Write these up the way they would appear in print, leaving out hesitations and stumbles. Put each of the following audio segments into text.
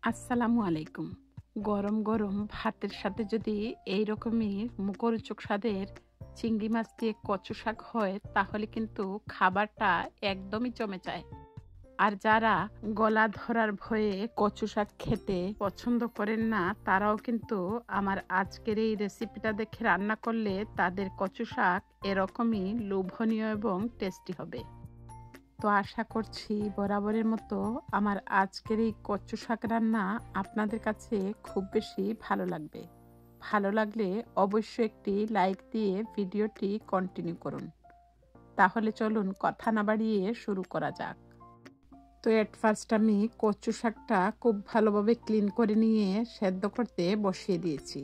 আসসালামু আলাইকুম। গরম গরম ভাতের সাথে যদি এই রকমই মুখরোচক স্বাদের চিংড়ি মাছ দিয়ে কচু শাক হয় তাহলে কিন্তু খাবারটা একদমই জমে যায়। আর যারা গলা ধরার ভয়ে কচু শাক খেতে পছন্দ করেন না তারাও কিন্তু আমার আজকের এই রেসিপিটা দেখে রান্না করলে তাদের কচু শাক এরকমই লোভনীয় এবং টেস্টি হবে। তো আশা করছি বরাবরের মতো আমার আজকের এই কচু শাক রান্না আপনাদের কাছে খুব বেশি ভালো লাগবে। ভালো লাগলে অবশ্যই একটি লাইক দিয়ে ভিডিওটি কন্টিনিউ করুন। তাহলে চলুন কথা না বাড়িয়ে শুরু করা যাক। তো এট ফার্স্ট আমি কচু শাকটা খুব ভালোভাবে ক্লিন করে নিয়ে সেদ্ধ করতে বসিয়ে দিয়েছি।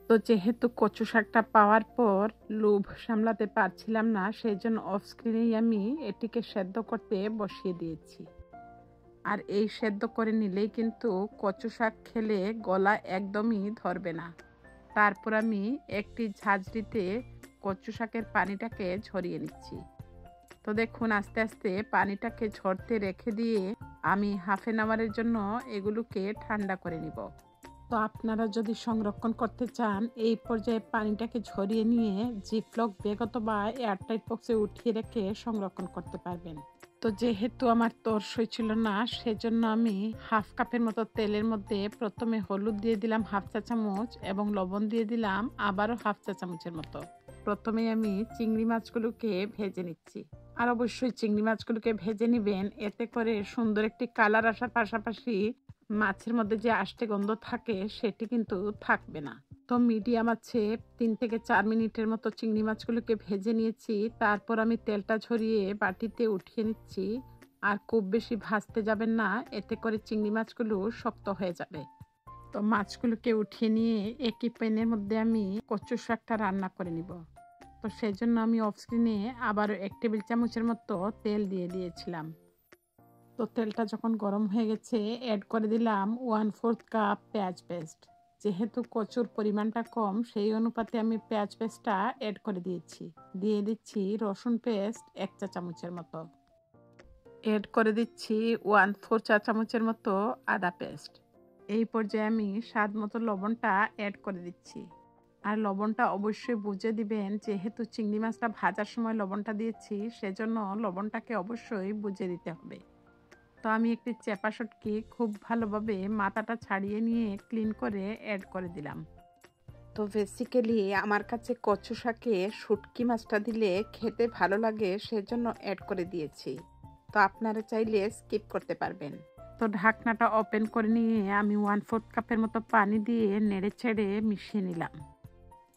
তো যেহেতু কচু শাকটা পাওয়ার পর লোভ সামলাতে পারছিলাম না, সেই জন্য অফ স্ক্রিনেই আমি এটিকে সেদ্ধ করতে বসিয়ে দিয়েছি। আর এই সেদ্ধ করে নিলেই কিন্তু কচু শাক খেলে গলা একদমই ধরবে না। তারপর আমি একটি ঝাঁঝরিতে কচু শাকের পানিটাকে ঝরিয়ে নিচ্ছি। তো দেখুন আস্তে আস্তে পানিটাকে ঝরতে রেখে দিয়ে আমি হাফ এন আওয়ারের জন্য এগুলোকে ঠান্ডা করে নিব। তো আপনারা যদি সংরক্ষণ করতে চান এই পর্যায়ে পানিটাকে ঝরিয়ে নিয়ে জিপলক ব্যাগ অথবা এয়ারটাইট বক্সে উঠিয়ে রেখে সংরক্ষণ করতে পারবেন। তো যেহেতু আমার তরসই ছিল না সেজন্য আমি হাফ কাপের মতো তেলের মধ্যে প্রথমে হলুদ দিয়ে দিলাম হাফ চা চামচ এবং লবণ দিয়ে দিলাম আবারও হাফ চা চামচের মতো। প্রথমে আমি চিংড়ি মাছগুলোকে ভেজে নিচ্ছি। আর অবশ্যই চিংড়ি মাছগুলোকে ভেজে নেবেন, এতে করে সুন্দর একটি কালার আসার পাশাপাশি মাছের মধ্যে যে আষ্টে গন্ধ থাকে সেটি কিন্তু থাকবে না। তো মিডিয়াম আছে 3 থেকে 4 মিনিটের মতো চিংড়ি মাছগুলোকে ভেজে নিয়েছি। তারপর আমি তেলটা ঝরিয়ে বাটিতে উঠিয়ে নিচ্ছি। আর খুব বেশি ভাজতে যাবেন না, এতে করে চিংড়ি মাছগুলো শক্ত হয়ে যাবে। তো মাছগুলোকে উঠিয়ে নিয়ে একই প্যানের মধ্যে আমি কচু শাকটা রান্না করে নিব। তো সেজন্য আমি অফ স্ক্রিনে আবারও 1 টেবিল চামচের মতো তেল দিয়ে দিয়েছিলাম। তো তেলটা যখন গরম হয়ে গেছে অ্যাড করে দিলাম 1/4 কাপ পেঁয়াজ পেস্ট। যেহেতু কচুর পরিমাণটা কম সেই অনুপাতে আমি পেঁয়াজ পেস্টটা অ্যাড করে দিয়েছি। দিয়ে দিচ্ছি রসুন পেস্ট 1 চা চামচের মতো। অ্যাড করে দিচ্ছি 1/4 চা চামচের মতো আদা পেস্ট। এই পর্যায়ে আমি স্বাদ মতো লবণটা অ্যাড করে দিচ্ছি। আর লবণটা অবশ্যই বুঝে দিবেন, যেহেতু চিংড়ি মাছটা ভাজার সময় লবণটা দিয়েছি সেজন্য লবণটাকে অবশ্যই বুঝে দিতে হবে। তো আমি একটি চেপা শুটকি খুব ভালোভাবে মাথাটা ছাড়িয়ে নিয়ে ক্লিন করে অ্যাড করে দিলাম। তো বেসিক্যালি আমার কাছে কচু শাকে শুটকি মাছটা দিলে খেতে ভালো লাগে সেজন্য অ্যাড করে দিয়েছি। তো আপনারা চাইলে স্কিপ করতে পারবেন। তো ঢাকনাটা ওপেন করে নিয়ে আমি 1/4 কাপের মতো পানি দিয়ে নেড়ে ছেড়ে মিশিয়ে নিলাম।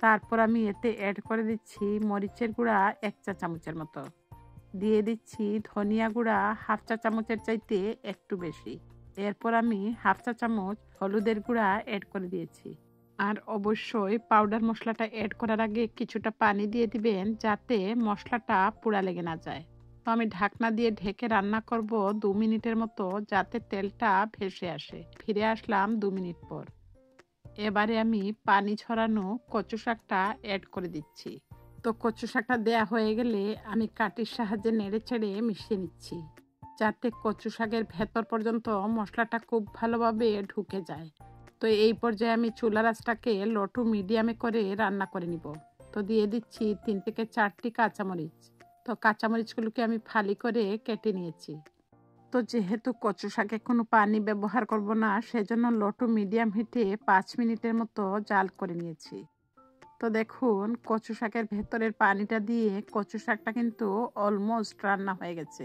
তারপর আমি এতে অ্যাড করে দিচ্ছি মরিচের গুঁড়া 1 চা চামচের মতো। দিয়ে দিচ্ছি ধনিয়া গুঁড়া হাফ চা চামচের চাইতে একটু বেশি। এরপর আমি হাফ চা চামচ হলুদের গুঁড়া অ্যাড করে দিয়েছি। আর অবশ্যই পাউডার মশলাটা অ্যাড করার আগে কিছুটা পানি দিয়ে দিবেন যাতে মশলাটা পোড়া লেগে না যায়। তো আমি ঢাকনা দিয়ে ঢেকে রান্না করব 2 মিনিটের মতো যাতে তেলটা ভেসে আসে। ফিরে আসলাম 2 মিনিট পর। এবারে আমি পানি ঝরানো কচু শাকটা অ্যাড করে দিচ্ছি। তো কচু শাকটা দেয়া হয়ে গেলে আমি কাঠির সাহায্যে নেড়ে চেড়ে মিশিয়ে নিচ্ছি যাতে কচু শাকের ভেতর পর্যন্ত মশলাটা খুব ভালোভাবে ঢুকে যায়। তো এই পর্যায়ে আমি চুলার আঁচটাকে লো টু মিডিয়ামে করে রান্না করে নিব। তো দিয়ে দিচ্ছি 3 থেকে 4টি কাঁচামরিচ। তো কাঁচামরিচগুলোকে আমি ফালি করে কেটে নিয়েছি। তো যেহেতু কচু শাকে কোনো পানি ব্যবহার করব না সেজন্য লো টু মিডিয়াম হিটে 5 মিনিটের মতো জাল করে নিয়েছি। তো দেখুন কচু শাকের ভেতরের পানিটা দিয়ে কচু শাকটা কিন্তু অলমোস্ট রান্না হয়ে গেছে।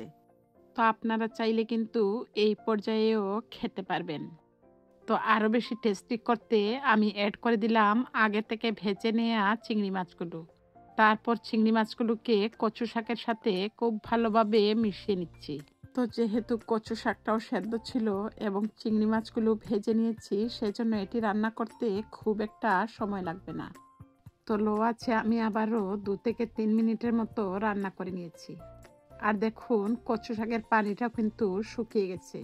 তো আপনারা চাইলে কিন্তু এই পর্যায়েও খেতে পারবেন। তো আরও বেশি টেস্টি করতে আমি অ্যাড করে দিলাম আগে থেকে ভেজে নেওয়া চিংড়ি মাছগুলো। তারপর চিংড়ি মাছগুলোকে কচু শাকের সাথে খুব ভালোভাবে মিশিয়ে নিচ্ছি। তো যেহেতু কচু শাকটাও সেদ্ধ ছিল এবং চিংড়ি মাছগুলো ভেজে নিয়েছি সেজন্য এটি রান্না করতে খুব একটা সময় লাগবে না। তো লো আছে আমি আবারও 2 থেকে 3 মিনিটের মতো রান্না করে নিয়েছি। আর দেখুন কচু শাকের পানিটা কিন্তু শুকিয়ে গেছে।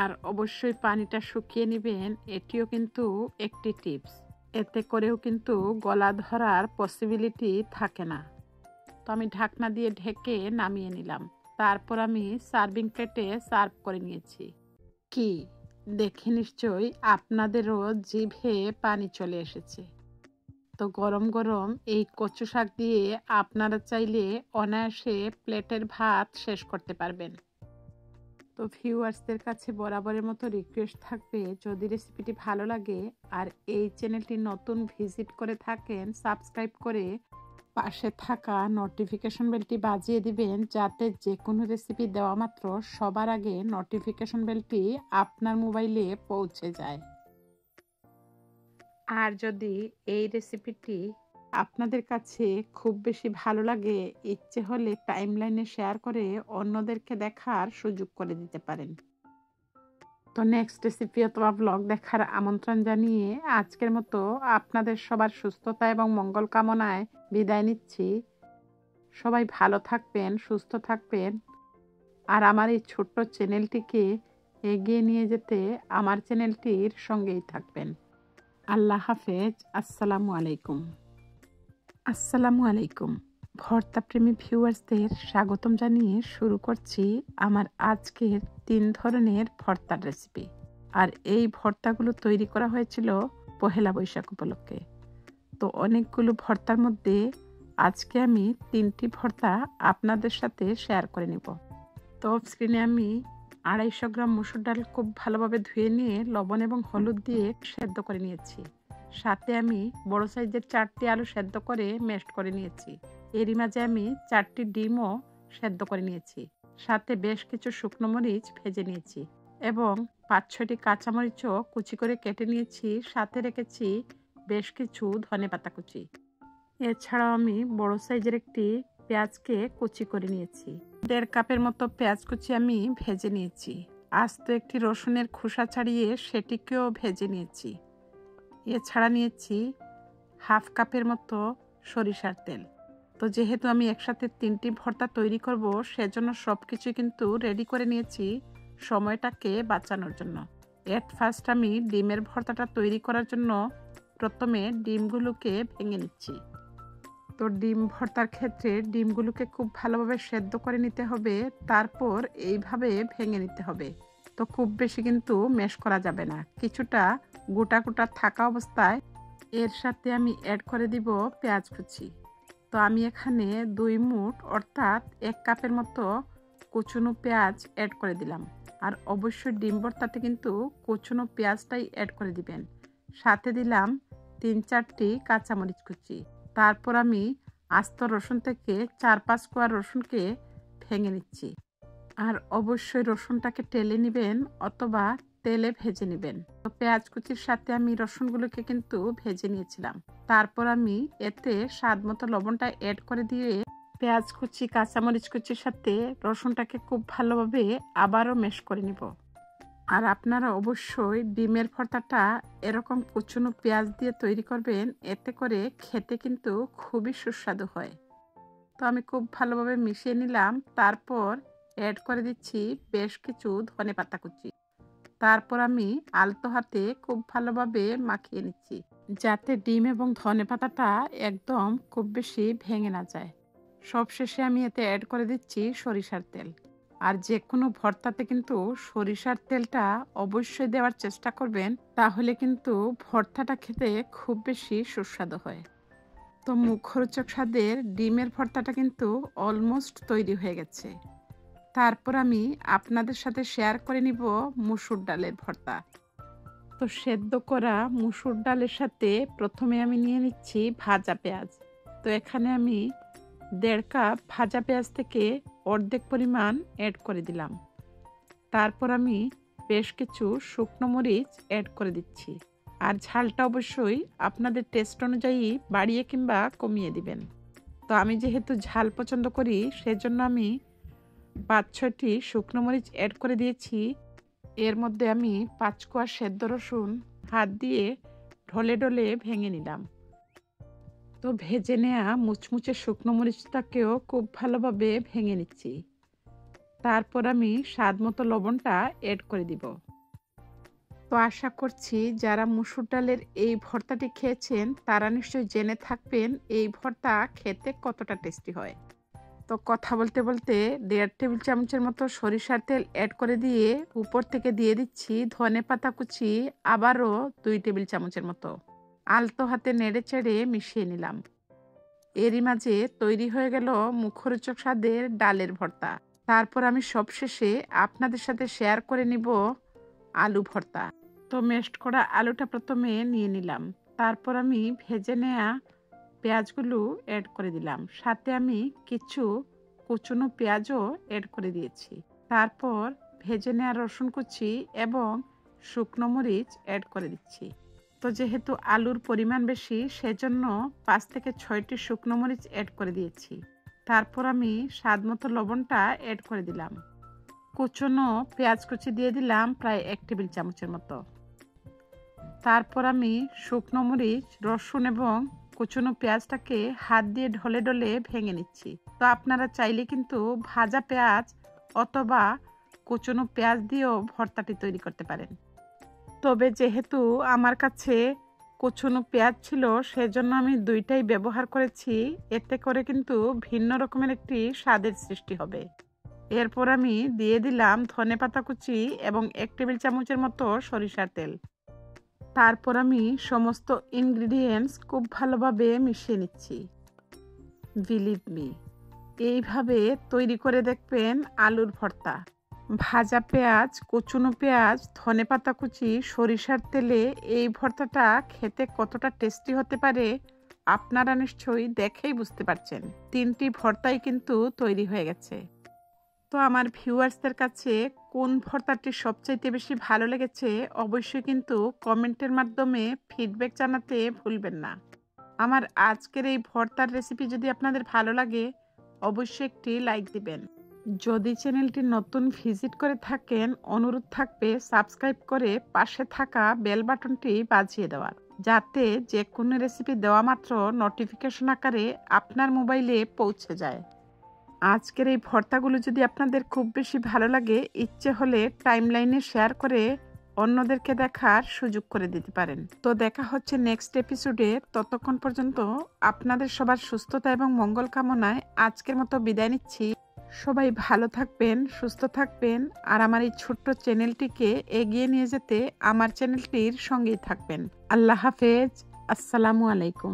আর অবশ্যই পানিটা শুকিয়ে নেবেন, এটিও কিন্তু একটি টিপস। এতে করেও কিন্তু গলা ধরার পসিবিলিটি থাকে না। তো আমি ঢাকনা দিয়ে ঢেকে নামিয়ে নিলাম। তারপর আমি সার্ভিং প্লেটে সার্ভ করে নিয়েছি। কি দেখে নিশ্চয়ই আপনাদেরও জিভে পানি চলে এসেছে। তো গরম গরম এই কচু শাক দিয়ে আপনারা চাইলে অনায়াসে প্লেটের ভাত শেষ করতে পারবেন। তো ভিউয়ার্সদের কাছে বরাবরের মতো রিকোয়েস্ট থাকবে, যদি রেসিপিটি ভালো লাগে আর এই চ্যানেলটি নতুন ভিজিট করে থাকেন, সাবস্ক্রাইব করে পাশে থাকা নোটিফিকেশন বেলটি বাজিয়ে দিবেন, যাতে যে কোনো রেসিপি দেওয়া মাত্র সবার আগে নোটিফিকেশন বেলটি আপনার মোবাইলে পৌঁছে যায়। আর যদি এই রেসিপিটি আপনাদের কাছে খুব বেশি ভালো লাগে, ইচ্ছে হলে টাইমলাইনে শেয়ার করে অন্যদেরকে দেখার সুযোগ করে দিতে পারেন। তো নেক্সট রেসিপি অথবা ব্লগ দেখার আমন্ত্রণ জানিয়ে আজকের মতো আপনাদের সবার সুস্থতা এবং মঙ্গল কামনায় বিদায় নিচ্ছি। সবাই ভালো থাকবেন, সুস্থ থাকবেন, আর আমার এই ছোট্ট চ্যানেলটিকে এগিয়ে নিয়ে যেতে আমার চ্যানেলটির সঙ্গেই থাকবেন। আল্লাহ হাফেজ। আসসালামু আলাইকুম। আসসালামু আলাইকুম। ভর্তাপ্রেমী ভিউয়ার্সদের স্বাগতম জানিয়ে শুরু করছি আমার আজকের 3 ধরনের ভর্তার রেসিপি। আর এই ভর্তাগুলো তৈরি করা হয়েছিল পহেলা বৈশাখ উপলক্ষে। তো অনেকগুলো ভর্তার মধ্যে আজকে আমি 3টি ভর্তা আপনাদের সাথে শেয়ার করে নিব। তো স্ক্রিনে আমি 250 গ্রাম মসুর ডাল খুব ভালোভাবে ধুয়ে নিয়ে লবণ এবং হলুদ দিয়ে সেদ্ধ করে নিয়েছি। সাথে আমি বড় সাইজের 4টি আলু সেদ্ধ করে ম্যাশড করে নিয়েছি। এরই মাঝে আমি 4টি ডিমও সেদ্ধ করে নিয়েছি। সাথে বেশ কিছু শুকনো মরিচ ভেজে নিয়েছি এবং 5-6টি কাঁচামরিচও কুচি করে কেটে নিয়েছি। সাথে রেখেছি বেশ কিছু ধনেপাতা কুচি। এছাড়াও আমি বড় সাইজের একটি পেঁয়াজকে কুচি করে নিয়েছি। 1.5 কাপের মতো পেঁয়াজ কুচি আমি ভেজে নিয়েছি। আস্ত একটি রসুনের খোসা ছাড়িয়ে সেটিকেও ভেজে নিয়েছি। এছাড়া নিয়েছি 1/2 কাপের মতো সরিষার তেল। তো যেহেতু আমি একসাথে 3টি ভর্তা তৈরি করব, সেজন্য সব কিছু কিন্তু রেডি করে নিয়েছি সময়টাকে বাঁচানোর জন্য। এট ফার্স্ট আমি ডিমের ভর্তাটা তৈরি করার জন্য প্রথমে ডিমগুলোকে ভেঙে নিচ্ছি। তো ডিম ভর্তার ক্ষেত্রে ডিমগুলোকে খুব ভালোভাবে সেদ্ধ করে নিতে হবে, তারপর এইভাবে ভেঙে নিতে হবে। তো খুব বেশি কিন্তু ম্যাশ করা যাবে না, কিছুটা গোটা গোটা থাকা অবস্থায় এর সাথে আমি অ্যাড করে দিব পেঁয়াজ কুচি। তো আমি এখানে 2 মুঠ অর্থাৎ 1 কাপের মতো কুচনো পেঁয়াজ অ্যাড করে দিলাম। আর অবশ্যই ডিম ভর্তাতে কিন্তু কুচনো পেঁয়াজটাই অ্যাড করে দিবেন। সাথে দিলাম 3-4টি কাঁচামরিচ কুচি। তারপর আমি আস্ত রসুন থেকে 4-5 কোয়া রসুনকে ভেঙে নিচ্ছি। আর অবশ্যই রসুনটাকে টেলে নেবেন অথবা তেলে ভেজে নেবেন। তো পেঁয়াজ কুচির সাথে আমি রসুনগুলোকে কিন্তু ভেজে নিয়েছিলাম। তারপর আমি এতে স্বাদ মতো লবণটা অ্যাড করে দিয়ে পেঁয়াজ কুচি কাঁচামরিচ কুচির সাথে রসুনটাকে খুব ভালোভাবে আবারও ম্যাশ করে নিব। আর আপনারা অবশ্যই ডিমের ভর্তাটা এরকম কুচনো পেঁয়াজ দিয়ে তৈরি করবেন, এতে করে খেতে কিন্তু খুবই সুস্বাদু হয়। তো আমি খুব ভালোভাবে মিশিয়ে নিলাম। তারপর অ্যাড করে দিচ্ছি বেশ কিছু ধনেপাতা কুচি। তারপর আমি আলতো হাতে খুব ভালোভাবে মাখিয়ে নিচ্ছি, যাতে ডিম এবং ধনেপাতাটা একদম খুব বেশি ভেঙে না যায়। সবশেষে আমি এতে অ্যাড করে দিচ্ছি সরিষার তেল। আর যে কোনো ভর্তাতে কিন্তু সরিষার তেলটা অবশ্যই দেওয়ার চেষ্টা করবেন, তাহলে কিন্তু ভর্তাটা খেতে খুব বেশি সুস্বাদু হয়। তো মুখরোচক স্বাদের ডিমের ভর্তাটা কিন্তু অলমোস্ট তৈরি হয়ে গেছে। তারপর আমি আপনাদের সাথে শেয়ার করে নিব মসুর ডালের ভর্তা। তো সেদ্ধ করা মসুর ডালের সাথে প্রথমে আমি নিয়ে নিচ্ছি ভাজা পেঁয়াজ। তো এখানে আমি 1.5 কাপ ভাজা পেঁয়াজ থেকে অর্ধেক পরিমাণ অ্যাড করে দিলাম। তারপর আমি বেশ কিছু শুকনো মরিচ অ্যাড করে দিচ্ছি। আর ঝালটা অবশ্যই আপনাদের টেস্ট অনুযায়ী বাড়িয়ে কিংবা কমিয়ে দিবেন। তো আমি যেহেতু ঝাল পছন্দ করি, সেজন্য আমি 5-6টি শুকনো মরিচ অ্যাড করে দিয়েছি। এর মধ্যে আমি 5 কোয়া সেদ্ধ রসুন হাত দিয়ে ঢলে ঢলে ভেঙে নিলাম। তো ভেজে নেওয়া মুচমুচে শুকনো মরিচটাকেও খুব ভালোভাবে ভেঙে নিচ্ছি। তারপর আমি স্বাদ মতো লবণটা অ্যাড করে দিব। তো আশা করছি যারা মসুর ডালের এই ভর্তাটি খেয়েছেন তারা নিশ্চয়ই জেনে থাকবেন এই ভর্তা খেতে কতটা টেস্টি হয়। তো কথা বলতে বলতে 1.5 টেবিল চামচের মতো সরিষার তেল অ্যাড করে দিয়ে উপর থেকে দিয়ে দিচ্ছি ধনেপাতা কুচি, আবারও 2 টেবিল চামচের মতো। আলতো হাতে নেড়ে চেড়ে মিশিয়ে নিলাম। এরই মাঝে তৈরি হয়ে গেল মুখরোচক স্বাদের ডালের ভর্তা। তারপর আমি সবশেষে আপনাদের সাথে শেয়ার করে নিব আলু ভর্তা। তো মেশড করা আলুটা প্রথমে নিয়ে নিলাম, তারপর আমি ভেজে নেওয়া পেঁয়াজগুলো অ্যাড করে দিলাম, সাথে আমি কিছু কুচনো পেঁয়াজও অ্যাড করে দিয়েছি। তারপর ভেজে নেওয়া রসুন কুচি এবং শুকনো মরিচ অ্যাড করে দিচ্ছি। তো যেহেতু আলুর পরিমাণ বেশি, সেজন্য 5 থেকে 6টি শুকনো মরিচ অ্যাড করে দিয়েছি। তারপর আমি স্বাদ মতো লবণটা অ্যাড করে দিলাম। কুচনো পেঁয়াজ কুচি দিয়ে দিলাম প্রায় 1 টেবিল চামচের মতো। তারপর আমি শুকনো মরিচ, রসুন এবং কুচনো পেঁয়াজটাকে হাত দিয়ে ঢলে ঢলে ভেঙে নিচ্ছি। তো আপনারা চাইলে কিন্তু ভাজা পেঁয়াজ অথবা কুচনো পেঁয়াজ দিয়েও ভর্তাটি তৈরি করতে পারেন। তবে যেহেতু আমার কাছে কুচনো পেঁয়াজ ছিল, সেজন্য আমি দুইটাই ব্যবহার করেছি। এতে করে কিন্তু ভিন্ন রকমের একটি স্বাদের সৃষ্টি হবে। এরপর আমি দিয়ে দিলাম ধনেপাতা কুচি এবং 1 টেবিল চামচের মতো সরিষার তেল। তারপর আমি সমস্ত ইনগ্রিডিয়েন্টস খুব ভালোভাবে মিশিয়ে নিচ্ছি। বিলিভ মি, এইভাবে তৈরি করে দেখবেন আলুর ভর্তা। ভাজা পেঁয়াজ, কুচনো পেঁয়াজ, ধনেপাতা কুচি, সরিষার তেলে এই ভর্তাটা খেতে কতটা টেস্টি হতে পারে আপনারা নিশ্চয়ই দেখেই বুঝতে পারছেন। 3টি ভর্তাই কিন্তু তৈরি হয়ে গেছে। তো আমার ভিউয়ার্সদের কাছে কোন ভর্তাটি সবচাইতে বেশি ভালো লেগেছে অবশ্যই কিন্তু কমেন্টের মাধ্যমে ফিডব্যাক জানাতে ভুলবেন না। আমার আজকের এই ভর্তার রেসিপি যদি আপনাদের ভালো লাগে অবশ্যই একটি লাইক দিবেন। যদি চ্যানেলটি নতুন ভিজিট করে থাকেন, অনুরোধ থাকবে সাবস্ক্রাইব করে পাশে থাকা বেল বাটনটি বাজিয়ে দেওয়ার, যাতে যে কোনো রেসিপি দেওয়া মাত্র নোটিফিকেশন আকারে আপনার মোবাইলে পৌঁছে যায়। আজকের এই ভর্তাগুলো যদি আপনাদের খুব বেশি ভালো লাগে, ইচ্ছে হলে টাইমলাইনে শেয়ার করে অন্যদেরকে দেখার সুযোগ করে দিতে পারেন। তো দেখা হচ্ছে নেক্সট এপিসোডে। ততক্ষণ পর্যন্ত আপনাদের সবার সুস্থতা এবং মঙ্গল কামনায় আজকের মতো বিদায় নিচ্ছি। সবাই ভালো থাকবেন, সুস্থ থাকবেন, আর আমার এই ছোট্ট চ্যানেলটিকে এগিয়ে নিয়ে যেতে আমার চ্যানেলটির সঙ্গেই থাকবেন। আল্লাহ হাফেজ। আসসালামু আলাইকুম।